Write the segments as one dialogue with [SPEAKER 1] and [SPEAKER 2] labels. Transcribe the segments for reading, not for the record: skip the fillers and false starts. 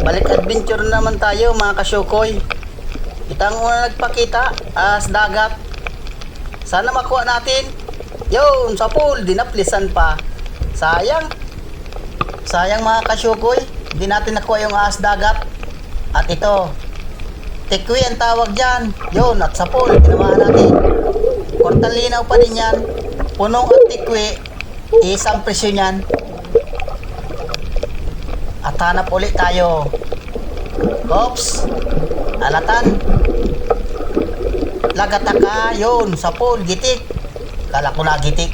[SPEAKER 1] Balik adventure naman tayo mga kasyukoy. Itang una nagpakita as dagat. Sana makuha natin. Yun, sa pool, dinaplisan pa. Sayang. Sayang mga kasyukoy. Hindi natin nakuha yung ahas dagat. At ito, tikwi ang tawag dyan. Yun, at sa pool, tinamaan natin. Kortang linaw pa din yan. Punong at tikwi, isang presyo yan. At hanap ulit tayo. Oops, alatan. Lagataka, yun, sa pool, gitik. Kala ko na gitik.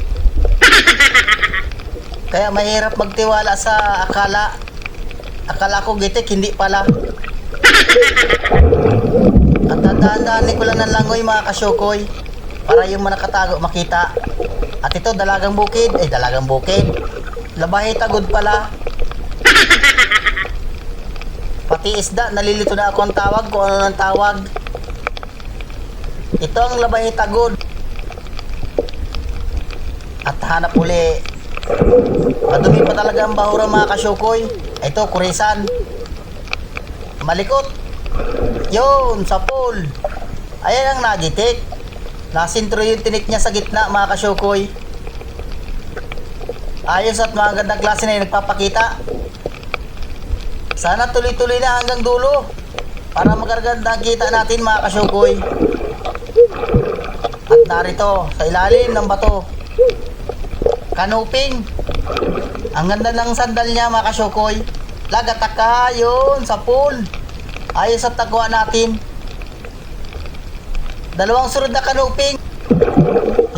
[SPEAKER 1] Kaya mahirap magtiwala sa akala. Akala ko gitik, hindi pala. At dadaan ko lang ng langoy mga kasyukoy, para yung manakatago makita. At ito, dalagang bukid. Dalagang bukid. Labahe tagod pala. Pati isda, nalilito na ako ang tawag kung ano ng tawag. Ito ang labahe tagod. At hanap uli. Madumi pa talaga ang bahura mga kasyukoy. Ito, kurisan. Malikot. Yun, sa pool. Ayan ang nagitik. Nasintro yung tinik niya sa gitna mga kasyukoy. Ayos at mga gandang klase na yung nagpapakita. Sana tuloy-tuloy na hanggang dulo para magaganda kita natin mga kasyukoy. At narito sa ilalim ng bato, kanuping. Ang ganda ng sandal niya mga kasyukoy. Lagataka, yun, sa pool. Ayos at taguan natin. Dalawang sunod na kanuping.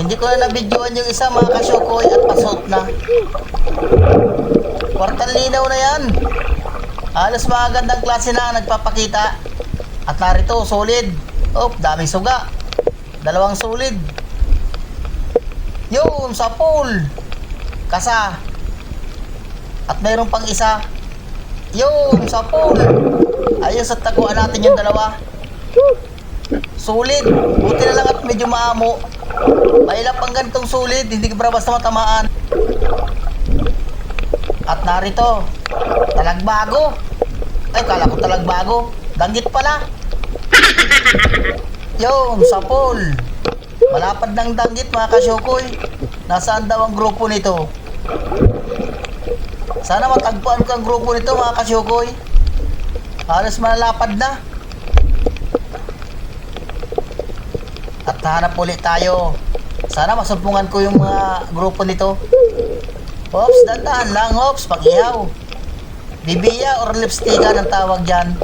[SPEAKER 1] Hindi ko na nabidyoan yung isa mga kasyukoy at pasot na. Kwartang linaw na yan. Halos mga gandang klase na nagpapakita. At narito, solid. Daming suga. Dalawang solid. Yun, sa pool. Kasa. At mayroon pang isa. Yun, sa pool. Ayos at taguan natin yung dalawa. Solid. Buti na lang at medyo maamo. Mahilap ang ganitong solid. Hindi ka basta matamaan. At narito, talagbago. Kala ko talagbago. Danggit pala. Yun, sa pool. Malapad ng danggit mga kasyukoy. Nasaan daw ang grupo nito? Sana matagpuan ko ang grupo nito mga kasyukoy. Halos malalapad na. At hanap ulit tayo. Sana masumpungan ko yung mga grupo nito. Ops, dandahan lang, ops, pag-ihaw. Bibiya or lipstickan ang tawag dyan.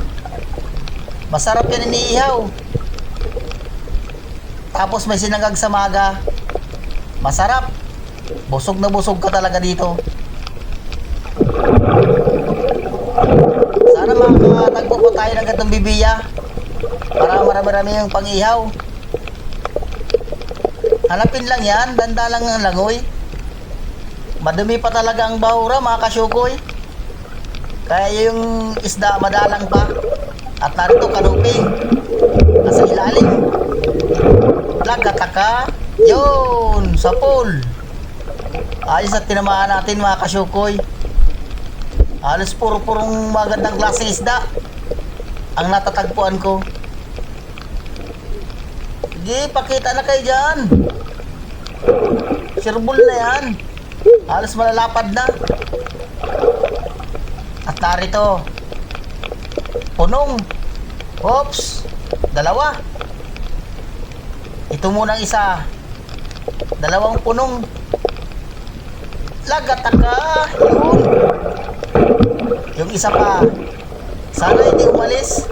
[SPEAKER 1] Masarap yan iniihaw. Tapos may sinangag sa maga. Masarap. Busog na busog ka talaga dito. Sana makatagpo po tayo ng gatong bibiya para marami-rami yung pang-ihaw. Hanapin lang yan, danda lang ang langoy. Madumi pa talaga ang bahura mga kasyukoy. Kaya yung isda madalang pa. At narito kanuping. Nasa ilalim. Lagataka. Yun, sa pool. Ayos at tinamaan natin mga kasyukoy. Halos puro-purong magandang klaseng isda ang natatagpuan ko. Sige, pakita na kayo dyan. Sirbol na yan. Halos malalapad na. At narito, punong. Oops, dalawa. Ito munang isa. Dalawang punong. Lagataka. Yun. Yung isa pa. Sana hindi umalis.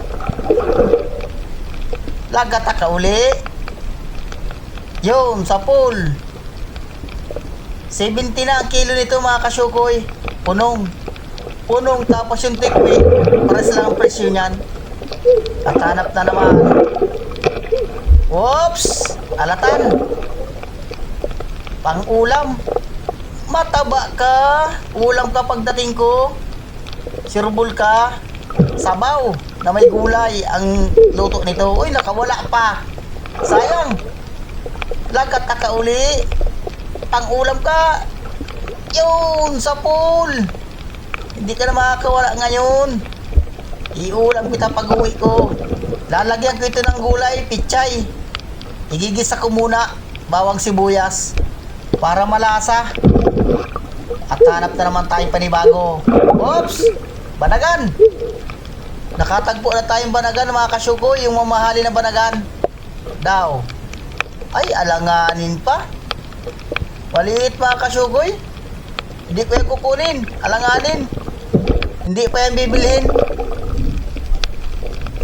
[SPEAKER 1] Lagataka uli. Yun, sa pool. 70 na ang kilo nito mga kasyukoy. Punong. Punong tapos yung tikwi. Pares lang ang presyo niyan. At hanap na naman. Oops! Alatan. Pang-ulam. Mataba ka. Ulam ka pagdating ko. Sirbol ka. Sabaw na may gulay ang luto nito. Uy, nakawala pa. Sayang. Lagataka uli. Pang-ulam ka. Yun, sa pool. Hindi ka na makakawala ngayon. Iulam kita pag uwi ko. Lalagyan ko ito ng gulay, pichay. Igigisa ko muna, bawang sibuyas, para malasa. At hanap na naman tayong panibago. Oops! Banagan! Nakatagpo na tayong banagan mga kasyukoy, yung mamahali na banagan. Daw. Ay, alanganin pa. Maliit mga kasyukoy. Hindi ko yan kukunin. Alanganin. Hindi pa yan bibilhin.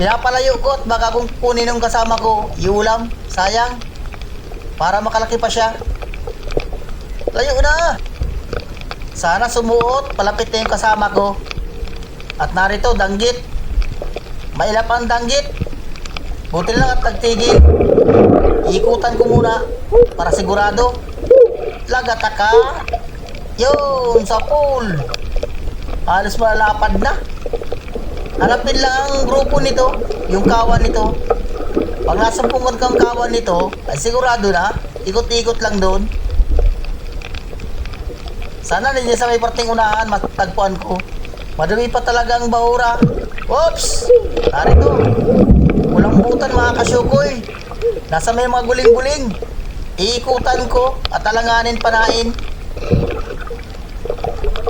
[SPEAKER 1] Pinapalayo ko at baka kung kunin ng kasama ko, iulam. Sayang. Para makalaki pa siya. Layo na. Sana sumuot. Palapit na yung kasama ko. At narito, danggit. Mailap ang danggit. Buti lang at nagtigil. Ikutan ko muna para sigurado. Lagata ka. Yun, sa pool. Halos malalapad na. Hanapin lang ang grupo nito, yung kawan nito. Pag nasumpungan kang kawan nito, ay sigurado na. Ikot-ikot lang doon. Sana din sa may parting unahan, matagpuan ko. Madumi pa talaga ang bahura. Oops! Narito. Walang butan mga kasyukoy. Nasa may mga guling-guling. Iikutan ko at alanganin panain.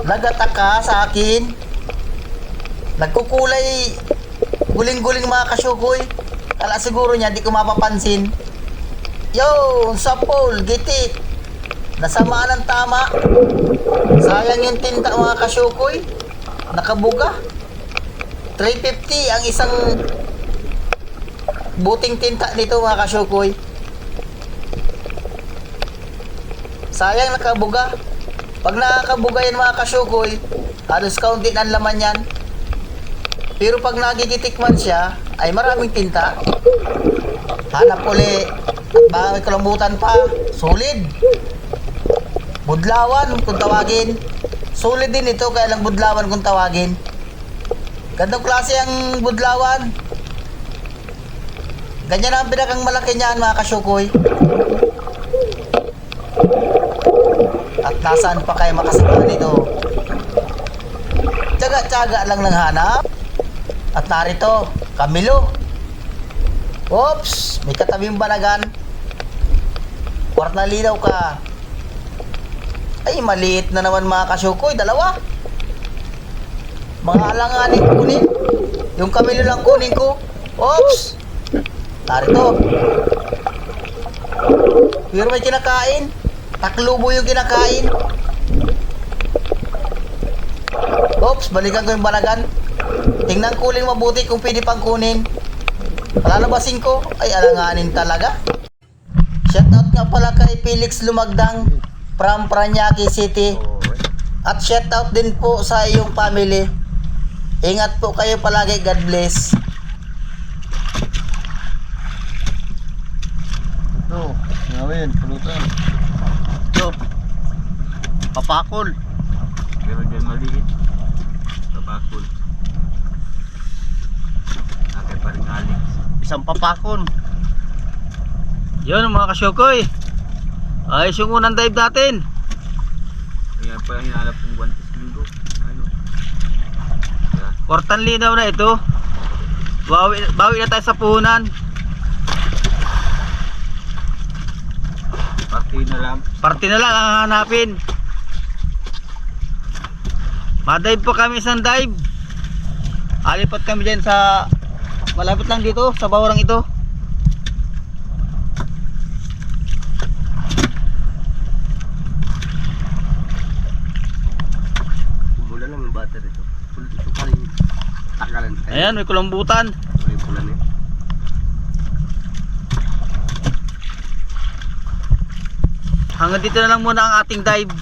[SPEAKER 1] Nagataka sa akin. Nagkukulay guling-guling mga kasyukoy. Kala siguro niya di ko mapapansin. Yo, sa pool, gitik. Nasamaan ng tama. Sayang yung tinta mga kasyukoy. Nakabuga. 350 ang isang buting tinta nito mga kasyukoy. Sayang nakabuga. Pag nakakabuga yan mga kasyukoy, halos kaunti na ang laman yan. Pero pag nagigitik man siya, ay maraming tinta. Hanap uli. At baka may kalambutan pa. Solid. Budlawan kung tawagin. Solid din ito, kaya lang budlawan kung tawagin. Gandang klase ang budlawan. Ganyan ang pinakang malaki niyan mga kasyukoy. At nasaan pa kayo makasipan nito? Tsaga-tsaga lang ng hanap. At narito, Camilo. Oops, may katabing banagan. Kwart na linaw ka. Ay, maliit na naman mga kasyukoy, dalawa. Mga alanganin kunin. Yung Camilo lang kunin ko. Oops. Narito. Pero may kinakain. Taklubo yung kinakain. Oops, balikan ko yung banagan. Tingnan ko uling mabuti kung pwede pang kunin. Palalabasin ko. Ay, alanganin talaga. Shoutout nga pala kay Felix Lumagdang from Parañaque City. At shoutout din po sa iyong family. Ingat po kayo palagi. God bless.
[SPEAKER 2] Ito, ngawin, pulutan.
[SPEAKER 1] Ito, papakol.
[SPEAKER 2] Pero dyan maliit. Tabakol. Akin pa rin Alex.
[SPEAKER 1] Isang papakon. Yun mga kasyukoy. Ayos yung unang dive natin.
[SPEAKER 2] Ayan pa lang hinalap kong guantes linggo. Ano?
[SPEAKER 1] Kwartan linaw na ito. Bawi na tayo sa puhunan.
[SPEAKER 2] Party na lang.
[SPEAKER 1] Party na lang ang hanapin. Ma-dive po kami isang dive. Alipat kami dyan sa malapit lang dito sa bahurang ito.
[SPEAKER 2] Pumula lang yung battery ito. Ito pa rin. Takalan.
[SPEAKER 1] Ayan, may kulambutan.
[SPEAKER 2] May pula na yun.
[SPEAKER 1] Hanggang dito na lang muna ang ating dive.